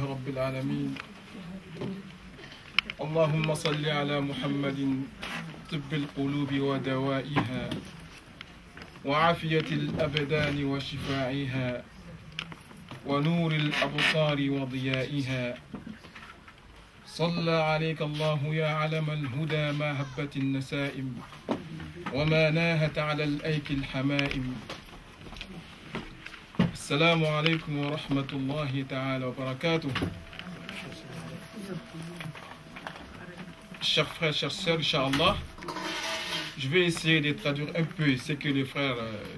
رب العالمين اللهم صل على محمد طب القلوب ودوائها وعافية الأبدان وشفائها ونور الأبصار وضيائها صلى عليك الله يا علم الهدى ما هبت النسائم وما ناهت على الأيك الحمائم. السلام عليكم ورحمة الله تعالى وبركاته. Chers frères, chers sœurs, Inch'Allah, je vais essayer de traduire un peu ce que le frère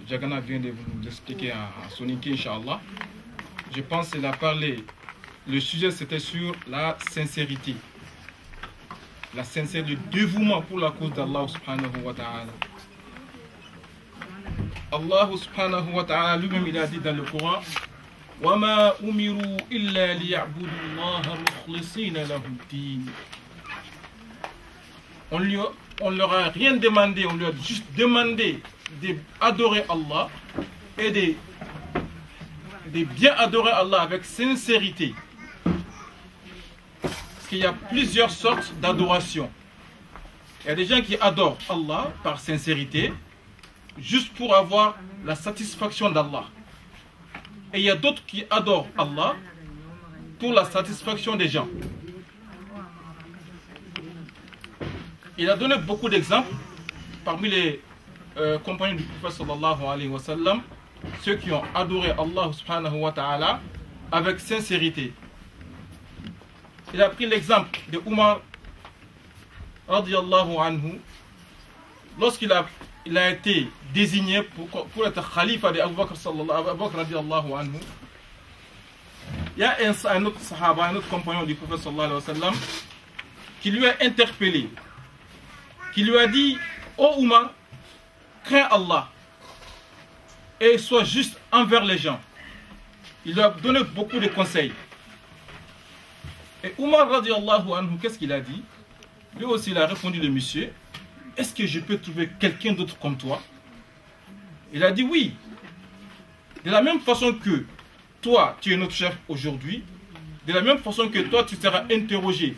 Jagana vient de vous expliquer à Soninké, Inch'Allah. Je pense qu'il a parlé, le sujet c'était sur la sincérité. La sincérité, le dévouement pour la cause d'Allah subhanahu wa ta'ala. Allah subhanahu wa ta'ala lui-même il a dit dans le Coran وَمَا أُمِرُوا إِلَّا لِيَعْبُدُوا اللَّهَ مُخْلِصِينَ لَهُ الدِّينَ. On leur a rien demandé, on leur a juste demandé d'adorer Allah et de bien adorer Allah avec sincérité. Parce qu'il y a plusieurs sortes d'adoration. Il y a des gens qui adorent Allah par sincérité, juste pour avoir la satisfaction d'Allah. Et il y a d'autres qui adorent Allah pour la satisfaction des gens. Il a donné beaucoup d'exemples parmi les compagnons du prophète sallallahu alayhi wa sallam, ceux qui ont adoré Allah subhanahu wa ta'ala avec sincérité. Il a pris l'exemple de Omar radiyallahu anhu lorsqu'il a été désigné pour être khalifa de Abu Bakr radiyallahu anhu. Il y a un autre sahaba, un autre compagnon du prophète sallallahu alayhi wa sallam qui lui a interpellé, qui lui a dit: ô Omar, crains Allah et sois juste envers les gens. Il lui a donné beaucoup de conseils. Et Omar radiyallahu anhu, qu'est-ce qu'il a dit? Lui aussi il a répondu, le monsieur: est-ce que je peux trouver quelqu'un d'autre comme toi? Il a dit oui. De la même façon que toi tu es notre chef aujourd'hui, de la même façon que toi tu seras interrogé,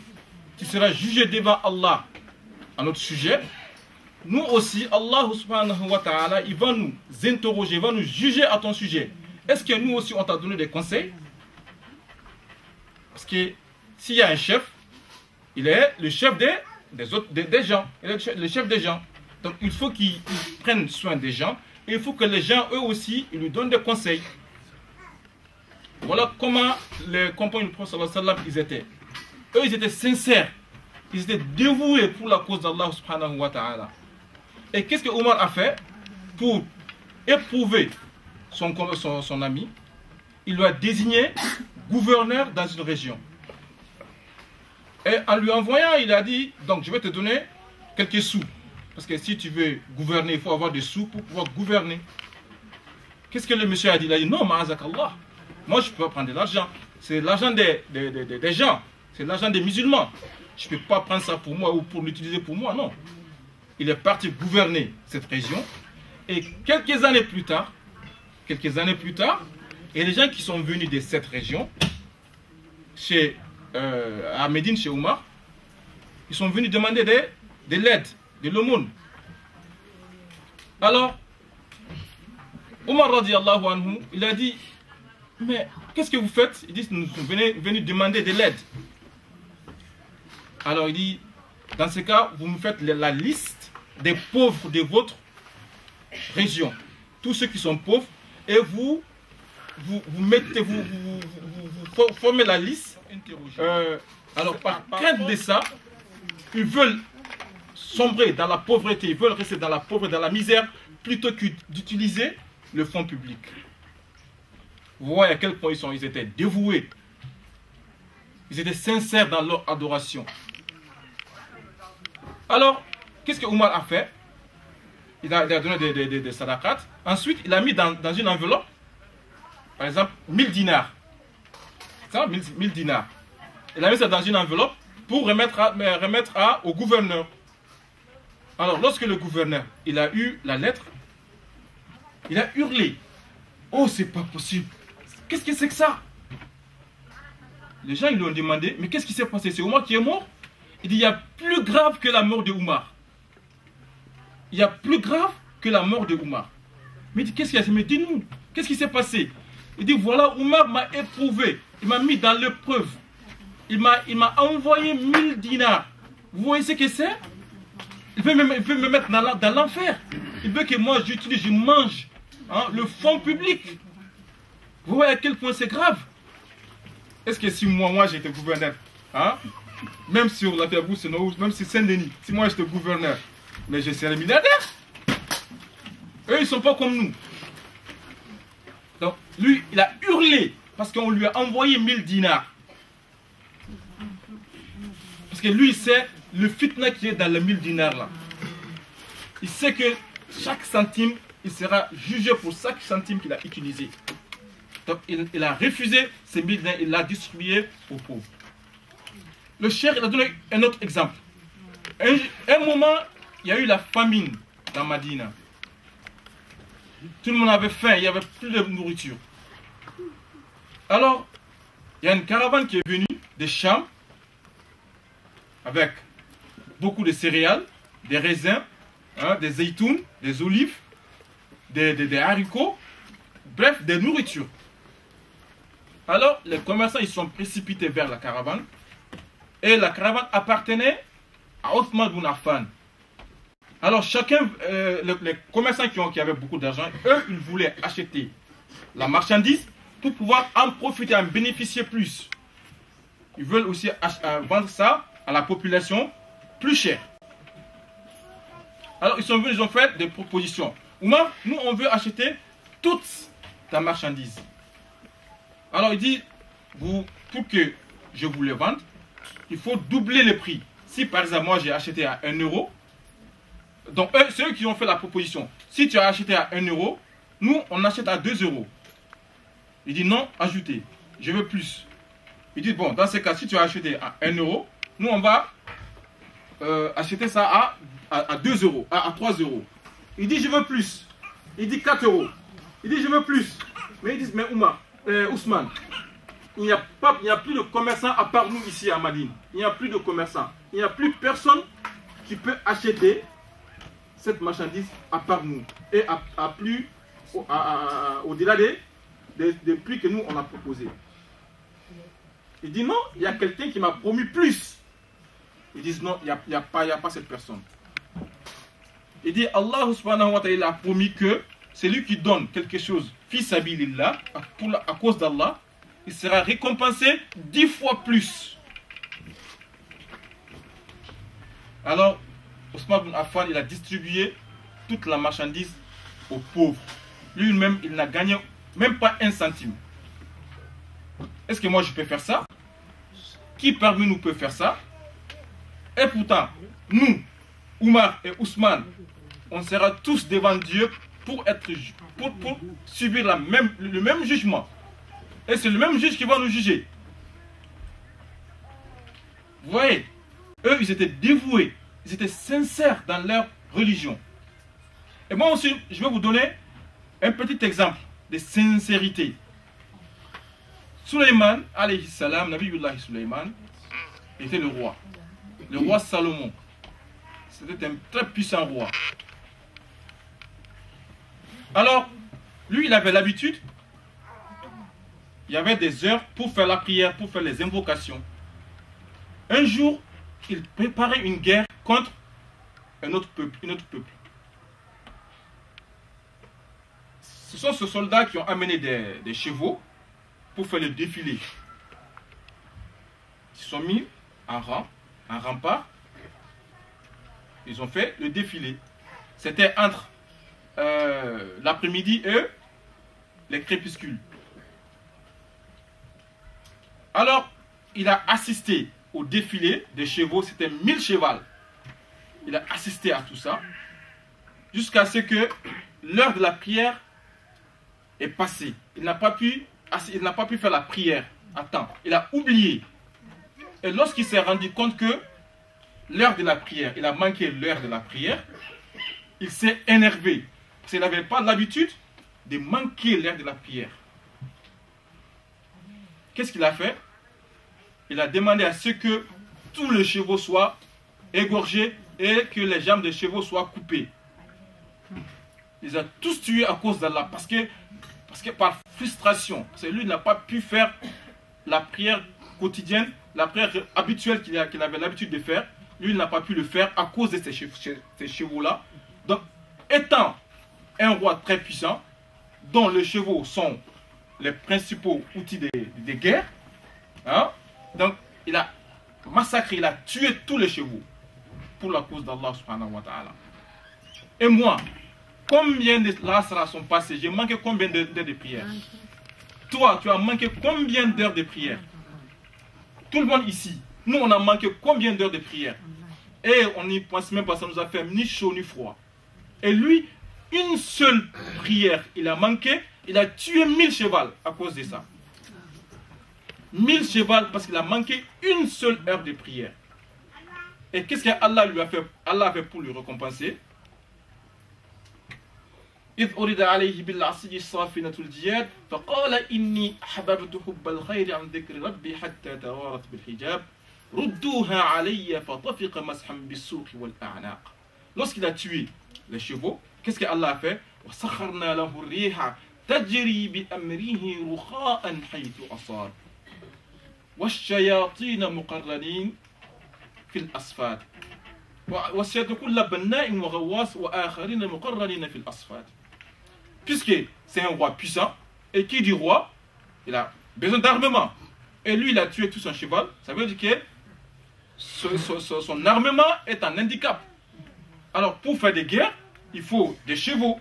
tu seras jugé devant Allah à notre sujet, nous aussi, Allah subhanahu wa ta'ala, il va nous interroger, il va nous juger à ton sujet. Est-ce que nous aussi on t'a donné des conseils? Parce que s'il y a un chef, il est le chef des gens, il est le chef des gens. Donc il faut qu'il prenne soin des gens, et il faut que les gens eux aussi ils lui donnent des conseils. Voilà comment les compagnons du prophète sallallahu alayhi wa sallam ils étaient. Eux ils étaient sincères. Ils étaient dévoués pour la cause d'Allah subhanahu wa ta'ala. Et qu'est-ce que Omar a fait pour éprouver son ami? Il lui a désigné gouverneur dans une région. Et en lui envoyant, il a dit: donc je vais te donner quelques sous. Parce que si tu veux gouverner, il faut avoir des sous pour pouvoir gouverner. Qu'est-ce que le monsieur a dit? Il a dit: non, ma'azakallah. Moi je peux pas prendre de l'argent. C'est l'argent des gens. C'est l'argent des musulmans. Je ne peux pas prendre ça pour moi ou pour l'utiliser pour moi, non. Il est parti gouverner cette région. Et quelques années plus tard, il y a des gens qui sont venus de cette région, à Médine, chez Omar. Ils sont venus demander de l'aide, de l'aumône. Alors, Omar radiyallahu anhu, il a dit: mais qu'est-ce que vous faites? Ils disent: nous sommes venus demander de l'aide. Alors il dit: dans ce cas, vous me faites la liste des pauvres de votre région, tous ceux qui sont pauvres, et vous formez la liste. Alors par crainte de ça, ils veulent sombrer dans la pauvreté, ils veulent rester dans la pauvreté, dans la misère, plutôt que d'utiliser le fonds public. Vous voyez à quel point ils étaient dévoués, ils étaient sincères dans leur adoration. Alors, qu'est-ce que Omar a fait? Il a donné des sadaqat. Ensuite, il a mis dans une enveloppe, par exemple, 1000 dinars. Ça, 1000 dinars. Il a mis ça dans une enveloppe pour remettre au gouverneur. Alors, lorsque le gouverneur il a eu la lettre, il a hurlé: oh, c'est pas possible. Qu'est-ce que c'est que ça? les gens ils lui ont demandé, mais qu'est-ce qui s'est passé? C'est Omar qui est mort? Il dit, il y a plus grave que la mort de Omar. Il y a plus grave que la mort de Omar. Mais il dit, qu'est-ce qu'il y a? Mais dis-nous, qu'est-ce qui s'est passé? Il dit, voilà, Omar m'a éprouvé, il m'a mis dans l'épreuve. Il m'a envoyé 1000 dinars. Vous voyez ce que c'est? Il peut me mettre dans l'enfer. Il veut que moi j'utilise, je mange le fonds public. Vous voyez à quel point c'est grave? Est-ce que si moi j'étais gouverneur, même sur la terre Bousse, même si Saint-Denis, si moi j'étais gouverneur, mais je serais milliardaire. Eux ils ne sont pas comme nous. Donc lui il a hurlé parce qu'on lui a envoyé 1000 dinars. Parce que lui il sait le fitna qui est dans les 1000 dinars là. Il sait que chaque centime, il sera jugé pour chaque centime qu'il a utilisé. Donc il a refusé ces 1000 dinars, il l'a distribué aux pauvres. Le cheikh, il a donné un autre exemple. Un moment, il y a eu la famine dans Madina. Tout le monde avait faim, il n'y avait plus de nourriture. Alors, il y a une caravane qui est venue des Cham avec beaucoup de céréales, des raisins, des zaytounes, des olives, des haricots, bref, des nourritures. Alors, les commerçants ils sont précipités vers la caravane. Et la caravane appartenait à Othman ibn Affan. Alors, chacun, les commerçants qui avaient beaucoup d'argent, eux, ils voulaient acheter la marchandise pour pouvoir en profiter, en bénéficier plus. Ils veulent aussi vendre ça à la population plus cher. Alors, ils sont venus, ils ont fait des propositions. Oumar, nous, on veut acheter toute ta marchandise. Alors, il dit, pour que je vous le vende, il faut doubler le prix. Si, par exemple, moi, j'ai acheté à 1 euro, donc, c'est eux qui ont fait la proposition. Si tu as acheté à 1 euro, nous, on achète à 2 euros. Il dit, non, ajoutez, je veux plus. Il dit, bon, dans ce cas, si tu as acheté à 1 euro, nous, on va acheter ça à 2 euros, à 3 euros. Il dit, je veux plus. Il dit 4 euros. Il dit, je veux plus. Mais ils disent, mais Ousmane, il n'y a plus de commerçants à part nous ici à Madine. Il n'y a plus de commerçants. Il n'y a plus personne qui peut acheter cette marchandise à part nous. Et au-delà des prix que nous, on a proposé. Il dit, non, il y a quelqu'un qui m'a promis plus. Ils disent, non, il n'y a pas cette personne. Il dit, Allah subhanahu wa ta'ala a promis que celui qui donne quelque chose, fi sabilillah, à cause d'Allah, il sera récompensé 10 fois plus. Alors, Othman ibn Affan, il a distribué toute la marchandise aux pauvres. Lui-même, il n'a gagné même pas 1 centime. Est-ce que moi je peux faire ça? Qui parmi nous peut faire ça? Et pourtant, nous, Oumar et Ousmane, on sera tous devant Dieu pour subir le même jugement. Et c'est le même juge qui va nous juger. Vous voyez, eux, ils étaient dévoués, ils étaient sincères dans leur religion. Et moi aussi, je vais vous donner un petit exemple de sincérité. Sulayman, alayhi salam, Nabiyullah Sulayman, était le roi Salomon. C'était un très puissant roi. Alors, lui, il avait l'habitude, il y avait des heures pour faire la prière, pour faire les invocations. Un jour, il préparait une guerre contre un autre peuple. Ce sont ces soldats qui ont amené des chevaux pour faire le défilé. Ils se sont mis en rempart. Ils ont fait le défilé. C'était entre l'après-midi et les crépuscules. Alors, il a assisté au défilé des chevaux. C'était 1000 chevaux. Il a assisté à tout ça. Jusqu'à ce que l'heure de la prière est passée. Il n'a pas pu faire la prière à temps. Il a oublié. Et lorsqu'il s'est rendu compte que l'heure de la prière, il a manqué l'heure de la prière, il s'est énervé. Parce qu'il n'avait pas l'habitude de manquer l'heure de la prière. Qu'est-ce qu'il a fait? il a demandé à ce que tous les chevaux soient égorgés et que les jambes des chevaux soient coupées. Il les a tous tués à cause d'Allah, parce que par frustration, c'est lui qui n'a pas pu faire la prière quotidienne, la prière habituelle qu'il avait l'habitude de faire. Lui, il n'a pas pu le faire à cause de ces chevaux-là. Donc, étant un roi très puissant, dont les chevaux sont les principaux outils des guerres, hein, donc il a massacré, il a tué tous les chevaux pour la cause d'Allah subhanahu wa ta'ala. Et moi, combien de lasras sont passés? J'ai manqué combien d'heures de prière? Toi, tu as manqué combien d'heures de prière? Tout le monde ici, nous on a manqué combien d'heures de prière? Et on n'y pense même pas, ça nous a fait ni chaud ni froid. Et lui, une seule prière, il a manqué, il a tué 1000 chevals à cause de ça. 1000 chevals parce qu'il a manqué une seule heure de prière. Et qu'est-ce qu'Allah lui a fait? Allah a fait pour lui récompenser. إذ أريد عليه بالعصي الصافنة الجياد فقال إني أحببت حب الخير عن ذكر ربي حتى توارت بالحجاب ردوها علي فطفق مسحا بالسوق والأعناق. Lorsqu'il a tué les chevaux, qu'est-ce qu'Allah a fait? وسخرنا له الريح تجري بأمره رخاء حيث أصاب والشياطين مقرنين في الأصفاد وسيد كل بناء وغواص وآخرين مقرنين في الأصفاد. Puisque c'est un roi puissant, et qui dit roi, il a besoin d'armement. Et lui, il a tué tout son cheval, ça veut dire que son armement est un handicap. Alors, pour faire des guerres, il faut des chevaux.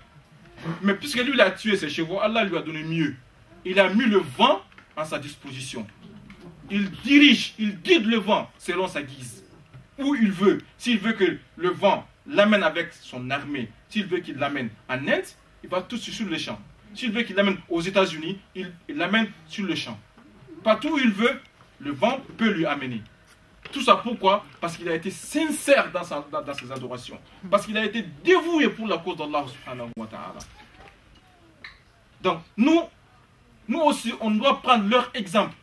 Mais puisque lui, il a tué ses chevaux, Allah lui a donné mieux. Il a mis le vent à sa disposition. Il dirige, il guide le vent selon sa guise. Où il veut. S'il veut que le vent l'amène avec son armée, s'il veut qu'il l'amène en Inde, il va tout de suite sur le champ. S'il veut qu'il l'amène aux États-Unis, il l'amène sur le champ. Partout où il veut, le vent peut lui amener. Tout ça pourquoi? Parce qu'il a été sincère dans ses adorations. Parce qu'il a été dévoué pour la cause d'Allah subhanahu wa ta'ala. Donc, nous aussi, on doit prendre leur exemple.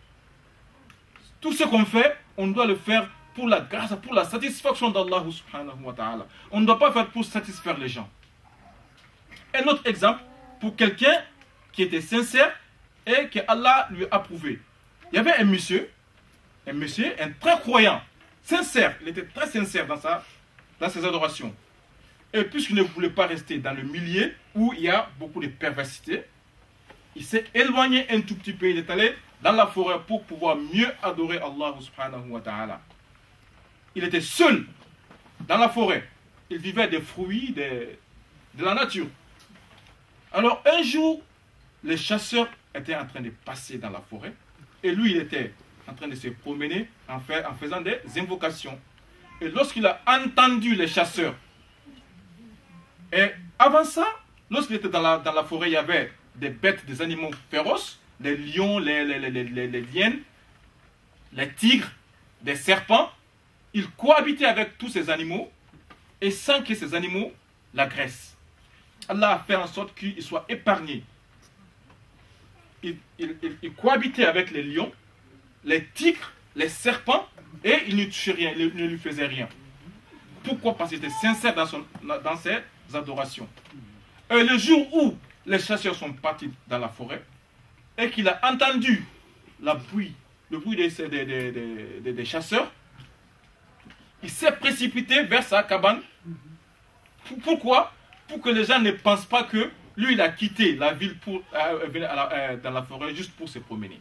Tout ce qu'on fait, on doit le faire pour la grâce, pour la satisfaction d'Allah subhanahu wa ta'ala. On ne doit pas faire pour satisfaire les gens. Un autre exemple, pour quelqu'un qui était sincère et que Allah lui a approuvé. Il y avait un monsieur, un très croyant, sincère, il était très sincère dans ses adorations. Et puisqu'il ne voulait pas rester dans le milieu où il y a beaucoup de perversité, il s'est éloigné un tout petit peu, il est allé dans la forêt pour pouvoir mieux adorer Allah subhanahu wa ta'ala. Il était seul dans la forêt. Il vivait des fruits de la nature. Alors un jour, les chasseurs étaient en train de passer dans la forêt et lui, il était en train de se promener en faisant des invocations. Et lorsqu'il a entendu les chasseurs, et avant ça, lorsqu'il était dans la forêt, il y avait des bêtes, des animaux féroces, les lions, les hyènes, les tigres, des serpents. Il cohabitait avec tous ces animaux et sans que ces animaux l'agressent. Allah a fait en sorte qu'il soit épargné. Il cohabitait avec les lions, les tigres, les serpents et il ne touchait rien, il ne lui faisait rien. Pourquoi? Parce qu'il était sincère dans ses adorations. Et le jour où les chasseurs sont partis dans la forêt et qu'il a entendu le bruit des chasseurs, il s'est précipité vers sa cabane. Pourquoi? Pour que les gens ne pensent pas que lui, il a quitté la ville pour venir dans la forêt juste pour se promener.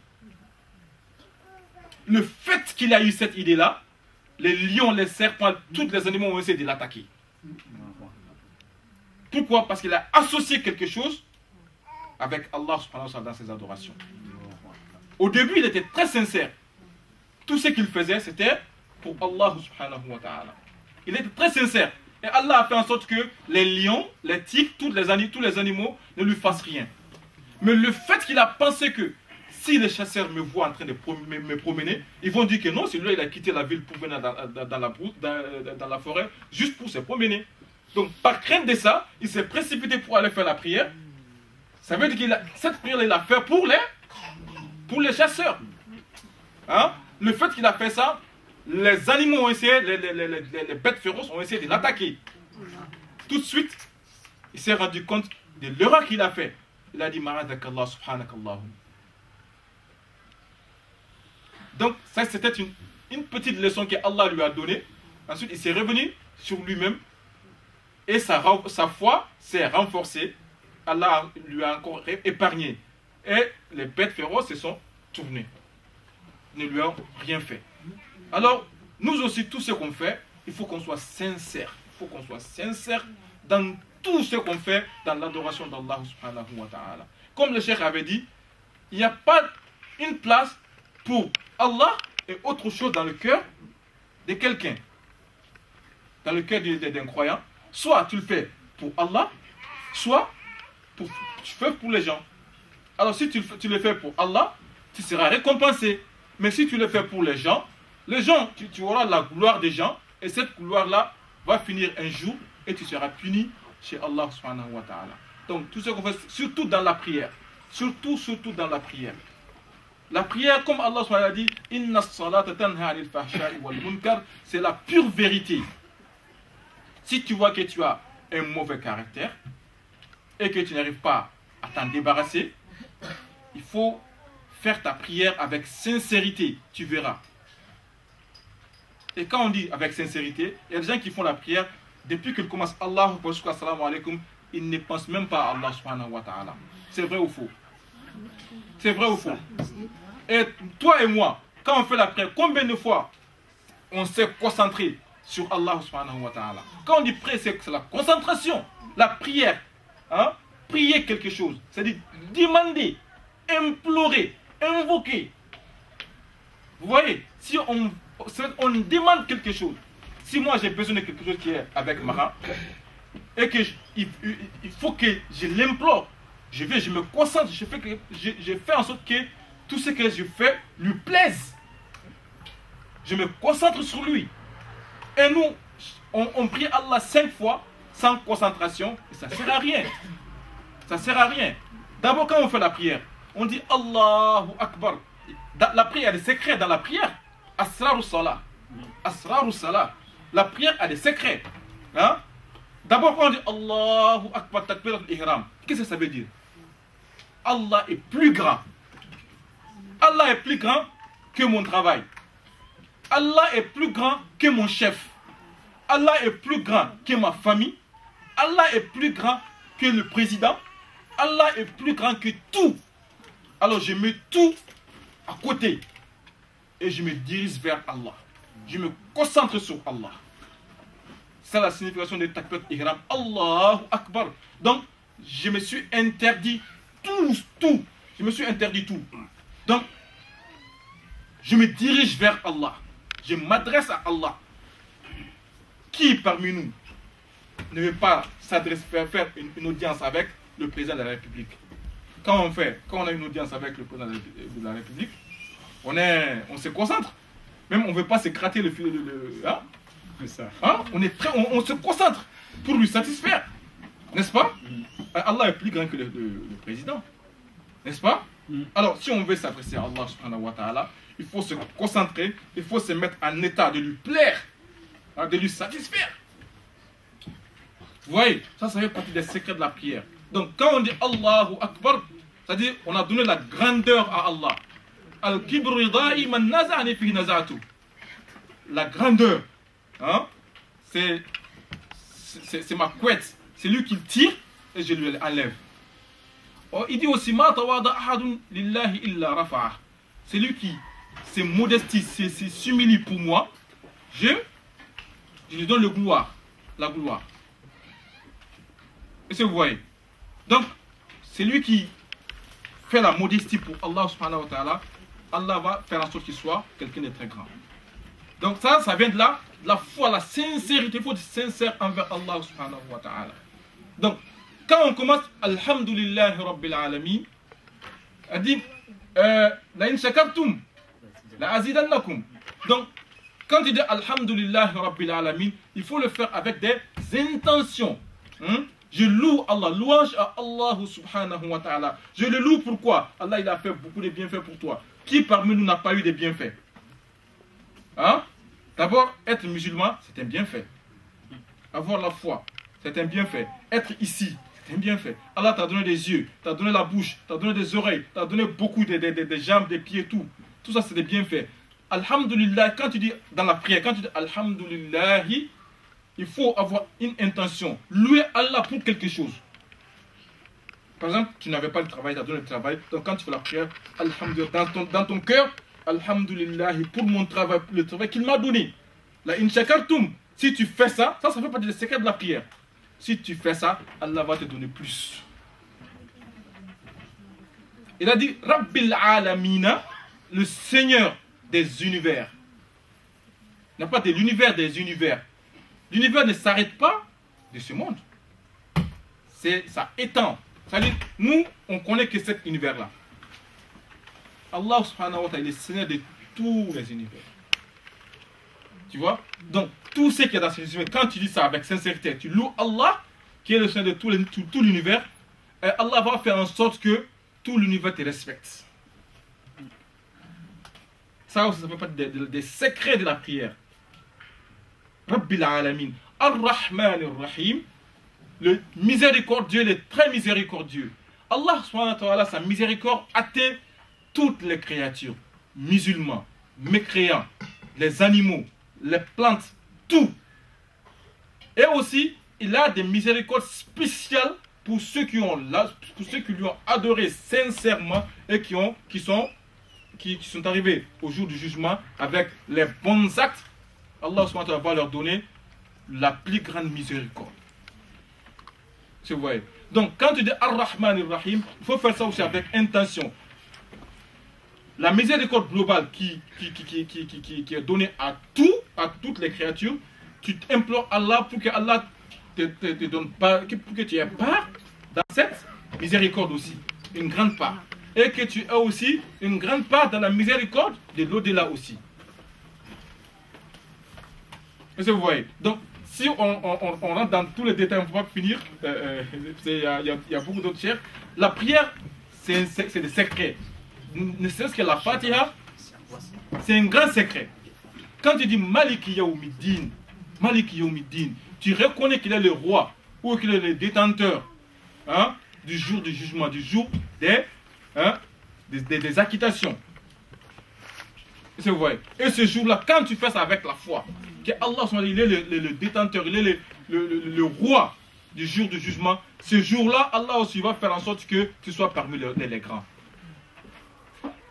Le fait qu'il a eu cette idée-là, les lions, les serpents, tous les animaux ont essayé de l'attaquer. Pourquoi? Parce qu'il a associé quelque chose avec Allah subhanahu wa ta'ala dans ses adorations. Au début, il était très sincère. Tout ce qu'il faisait, c'était pour Allah subhanahu wa ta'ala. Il était très sincère. Et Allah a fait en sorte que les lions, les tigres, tous les animaux ne lui fassent rien. Mais le fait qu'il a pensé que si les chasseurs me voient en train de me promener, ils vont dire que non, celui-là il a quitté la ville pour venir dans la forêt juste pour se promener. Donc par crainte de ça, il s'est précipité pour aller faire la prière. Ça veut dire que cette prière il l'a fait pour les chasseurs. Hein? le fait qu'il a fait ça, les animaux ont essayé, les bêtes féroces ont essayé de l'attaquer. Tout de suite, il s'est rendu compte de l'erreur qu'il a fait. Il a dit Ma'adakallah subhanakallah. Donc, ça c'était une petite leçon que Allah lui a donnée. Ensuite, il s'est revenu sur lui-même et sa foi s'est renforcée. Allah lui a encore épargné. Et les bêtes féroces se sont tournées. Ne lui ont rien fait. Alors, nous aussi, tout ce qu'on fait, il faut qu'on soit sincère. Il faut qu'on soit sincère dans tout ce qu'on fait dans l'adoration d'Allah subhanahu wa ta'ala. Comme le cheikh avait dit, il n'y a pas une place pour Allah et autre chose dans le cœur de quelqu'un. Dans le cœur d'un croyant. Soit tu le fais pour Allah, soit tu fais pour les gens. Alors si tu le fais pour Allah, tu seras récompensé. Mais si tu le fais pour les gens, tu auras la gloire des gens, et cette gloire-là va finir un jour, et tu seras puni chez Allah subhanahu wa ta'ala. Donc tout ce qu'on fait, surtout dans la prière, surtout dans la prière. La prière, comme Allah subhanahu wa ta'ala dit, Inna as-salata tanha 'anil fahsha'i wal munkar, c'est la pure vérité. Si tu vois que tu as un mauvais caractère, et que tu n'arrives pas à t'en débarrasser, il faut faire ta prière avec sincérité, tu verras. Et quand on dit avec sincérité, il y a des gens qui font la prière, depuis qu'ils commencent Allah, assalamu alaikum, ils ne pensent même pas à Allah subhanahu wa ta'ala. C'est vrai ou faux? C'est vrai ou faux? Et toi et moi, quand on fait la prière, combien de fois on s'est concentré sur Allah subhanahu wa ta'ala? Quand on dit prière, c'est la concentration, la prière. Hein? Prier quelque chose, c'est-à-dire demander, implorer, invoquer. Vous voyez, si on demande quelque chose, si moi j'ai besoin de quelque chose qui est avec Mara, et que il faut que je l'implore, je me concentre, je fais en sorte que tout ce que je fais lui plaise. Je me concentre sur lui. Et nous, on prie Allah 5 fois sans concentration, et ça ne sert à rien. Ça ne sert à rien. D'abord, quand on fait la prière, on dit Allahu Akbar. La prière a des secrets dans la prière. Asraru Salah. Asraru Salah. La prière a des secrets. Hein? D'abord, quand on dit Allahu Akbar Takbirat al-Ihram, qu'est-ce que ça veut dire? Allah est plus grand. Allah est plus grand que mon travail. Allah est plus grand que mon chef. Allah est plus grand que ma famille. Allah est plus grand que le président. Allah est plus grand que tout. Alors je mets tout à côté et je me dirige vers Allah. Je me concentre sur Allah. C'est la signification de Takbirat Ihram. Allahu Akbar. Donc, je me suis interdit tout. Je me suis interdit tout. Donc, je me dirige vers Allah. Je m'adresse à Allah. Qui parmi nous ne veut pas s'adresser, faire une audience avec le président de la République? Quand on a une audience avec le président de la République, on se concentre. Même on ne veut pas se gratter le fil. Hein? Hein? On est prêt, on se concentre pour lui satisfaire. N'est-ce pas? Allah est plus grand que le président. N'est-ce pas? Alors, si on veut s'adresser à Allah subhanahu wa ta'ala, il faut se concentrer, il faut se mettre en état de lui plaire, hein, de lui satisfaire. Vous voyez, ça fait partie des secrets de la prière. Donc, quand on dit Allahu Akbar, c'est-à-dire on a donné la grandeur à Allah. Al-Kibridai man naza'ani fi naza'atu. La grandeur, hein, c'est ma couette. C'est lui qui tire et je lui enlève. Oh, il dit aussi Ma tawada ahadun lillahi illa rafa'ah. C'est lui qui se modestie, s'humilie pour moi. Je lui donne la gloire. Est-ce que vous voyez? Donc, c'est lui qui fait la modestie pour Allah subhanahu wa ta'ala. Allah va faire en sorte qu'il soit quelqu'un de très grand. Donc ça vient de là, la foi, la sincérité. Il faut être sincère envers Allah subhanahu wa ta'ala. Donc, quand on commence, Alhamdulillahi Rabbil Alamin, elle dit, La in shakartum, la azidannakum. Donc, quand il dit Alhamdulillahi Rabbil Alamin, il faut le faire avec des intentions. Je loue Allah, louange à Allah subhanahu wa ta'ala. Je le loue pourquoi? Allah il a fait beaucoup de bienfaits pour toi. Qui parmi nous n'a pas eu de bienfaits? Hein? D'abord, être musulman, c'est un bienfait. Avoir la foi, c'est un bienfait. Être ici, c'est un bienfait. Allah t'a donné des yeux, t'a donné la bouche, t'a donné des oreilles, t'a donné beaucoup de jambes, des pieds, tout. Tout ça, c'est des bienfaits. Alhamdulillah, quand tu dis dans la prière, quand tu dis Alhamdulillah, il faut avoir une intention. Louer Allah pour quelque chose. Par exemple, tu n'avais pas le travail, tu as donné le travail. Donc quand tu fais la prière, Alhamdulillah, dans ton cœur, Alhamdulillah, pour mon travail, le travail qu'il m'a donné. La in shakartum, si tu fais ça, ça fait partie des secrets de la prière. Si tu fais ça, Allah va te donner plus. Il a dit Rabbil Alamina, le Seigneur des univers. Il n'y a pas de l'univers des univers. L'univers ne s'arrête pas de ce monde. Ça étend. C'est-à-dire, nous, on connaît que cet univers-là. Allah subhanahu wa ta'ala est le Seigneur de tous les univers. Tu vois? Donc, tout ce qui est dans ce univers, quand tu dis ça avec sincérité, tu loues Allah, qui est le Seigneur de tout l'univers, et Allah va faire en sorte que tout l'univers te respecte. Ça aussi, ça fait partie des secrets de la prière. Rabbil Alamin, Ar-Rahman Ar-Rahim, le miséricordieux, le très miséricordieux. Allah subhanahu wa ta'ala, sa miséricorde atteint toutes les créatures, musulmans, mécréants, les animaux, les plantes, tout. Et aussi, il a des miséricordes spéciales pour ceux qui lui ont adoré sincèrement et qui sont arrivés au jour du jugement avec les bons actes. Allah subhanahu wa ta'ala va leur donner la plus grande miséricorde. Vous voyez. Donc, quand tu dis Ar-Rahman Ar-Rahim, il faut faire ça aussi avec intention. La miséricorde globale qui est donnée à toutes les créatures, tu implores Allah pour que Allah te donne pas, pour que tu aies part dans cette miséricorde aussi, une grande part. Et que tu aies aussi une grande part dans la miséricorde de l'au-delà aussi. Est-ce que vous voyez? Donc, si on rentre dans tous les détails, on ne va pas finir. Il y a beaucoup d'autres chers. La prière, c'est des secrets. Ne serait-ce que la Fatiha, c'est un grand secret. Quand tu dis Maliki Yawmiddin, tu reconnais qu'il est le roi ou qu'il est le détenteur du jour du jugement, du jour des acquittations. Vous voyez. Et ce jour-là, quand tu fais ça avec la foi, que Allah il est le détenteur, il est le roi du jour du jugement, ce jour-là, Allah aussi va faire en sorte que tu sois parmi les grands.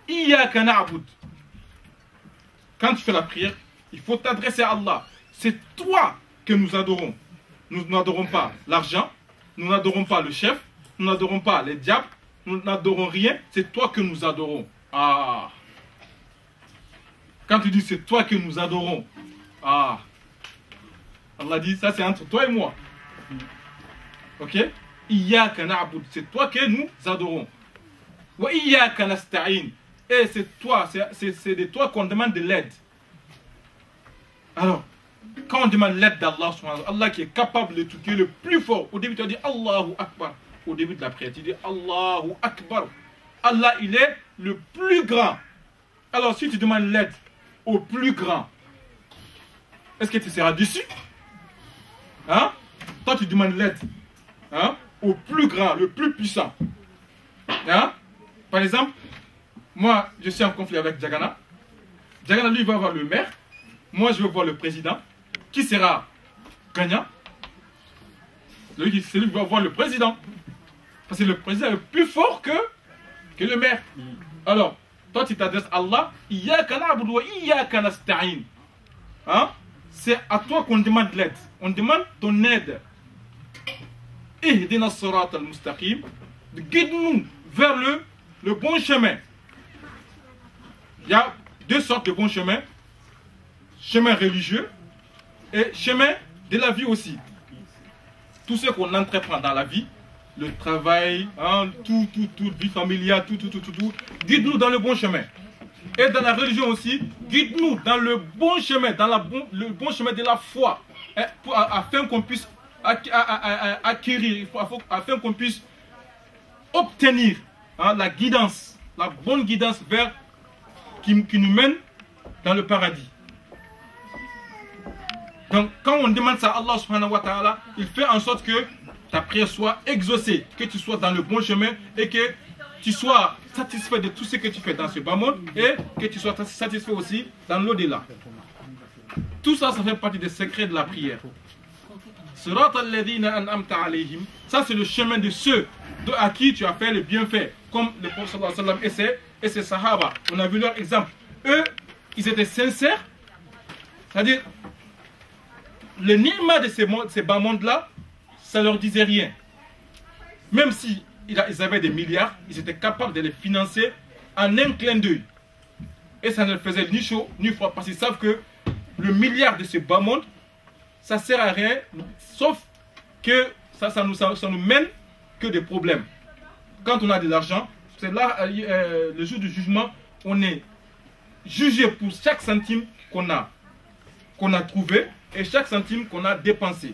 Iyyaka na'bud. Quand tu fais la prière, il faut t'adresser à Allah. C'est toi que nous adorons. Nous n'adorons pas l'argent, nous n'adorons pas le chef, nous n'adorons pas les diables, nous n'adorons rien, c'est toi que nous adorons. Ah. Quand tu dis c'est toi que nous adorons, ah. Allah dit ça c'est entre toi et moi. Ok? Iyyaka na'bud, c'est toi que nous adorons. Wa iyyaka nasta'in. Et c'est toi, c'est de toi qu'on demande de l'aide. Alors, quand on demande l'aide d'Allah, Allah qui est capable de tout, qui est le plus fort, au début tu as dit Allahu Akbar. Au début de la prière, tu dis Allahu Akbar. Allah, il est le plus grand. Alors, si tu demandes l'aide au plus grand, est-ce que tu seras déçu? Hein? Toi, tu demandes l'aide au plus grand, le plus puissant. Hein? Par exemple, moi, je suis en conflit avec Diagana. Diagana, lui, va voir le maire. Moi, je veux voir le président. Qui sera gagnant? C'est lui qui va voir le président. Parce que le président est plus fort que le maire. Alors, toi, tu t'adresses à Allah. Iyyaka na'budu wa iyyaka nasta'in. C'est à toi qu'on demande l'aide. On demande ton aide. Ihdina as-sirata al-mustaqim. Guide-nous vers le bon chemin. Il y a deux sortes de bons chemins. Chemin religieux et chemin de la vie aussi. Tout ce qu'on entreprend dans la vie, le travail, tout, vie familiale, tout. Guide-nous dans le bon chemin. Et dans la religion aussi, guide-nous dans le bon chemin, le bon chemin de la foi, afin qu'on puisse acquérir, afin qu'on puisse obtenir la guidance, la bonne guidance qui nous mène dans le paradis. Donc, quand on demande ça à Allah subhanahu wa ta'ala, il fait en sorte que ta prière soit exaucée, que tu sois dans le bon chemin et que tu sois satisfait de tout ce que tu fais dans ce bas monde et que tu sois satisfait aussi dans l'au-delà. Tout ça, ça fait partie des secrets de la prière. Ça, c'est le chemin de ceux à qui tu as fait le bienfait, comme le prophète sallallahu alayhi wa sallam et ses sahaba. On a vu leur exemple. Eux, ils étaient sincères, c'est-à-dire, le ni'ma de ces bas mondes-là, ça ne leur disait rien. Même si ils avaient des milliards, ils étaient capables de les financer en un clin d'œil. Et ça ne leur faisait ni chaud ni froid, parce qu'ils savent que le milliard de ce bas monde, ça ne sert à rien, sauf que ça nous mène que des problèmes. Quand on a de l'argent, c'est là, le jour du jugement, on est jugé pour chaque centime qu'on a trouvé et chaque centime qu'on a dépensé.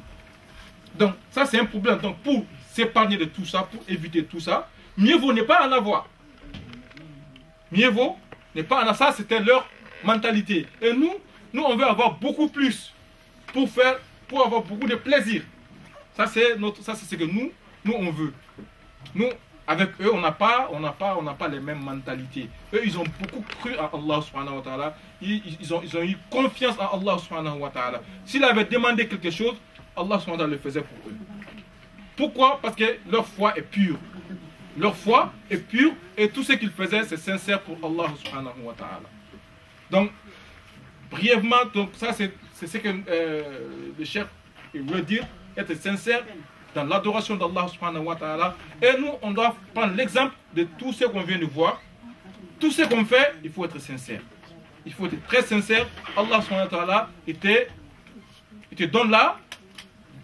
Donc ça c'est un problème. Donc pour s'épargner de tout ça, pour éviter tout ça, mieux vaut ne pas en avoir. Mieux vaut ne pas en avoir. Ça c'était leur mentalité. Et nous on veut avoir beaucoup plus pour avoir beaucoup de plaisir. Ça c'est ce que nous on veut. Nous, avec eux, on n'a pas les mêmes mentalités. Eux, ils ont beaucoup cru à Allah subhanahu wa ta'ala. Ils ont eu confiance en Allah subhanahu wa ta'ala. S'ils avaient demandé quelque chose, Allah subhanahu wa ta'ala le faisait pour eux. Pourquoi? Parce que leur foi est pure. Leur foi est pure et tout ce qu'ils faisaient, c'est sincère pour Allah subhanahu wa ta'ala. Donc, brièvement, donc, ça c'est ce que le chef veut dire, être sincère dans l'adoration d'Allah subhanahu wa ta'ala. Et nous, on doit prendre l'exemple de tout ce qu'on vient de voir. Tout ce qu'on fait, il faut être sincère. Il faut être très sincère. Allah subhanahu wa ta'ala, il te donne là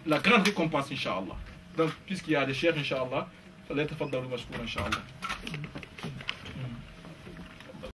la grande récompense, Inch'Allah. Donc, puisqu'il y a des chers, Inch'Allah, il fallait être faddalu mashkour, Inch'Allah.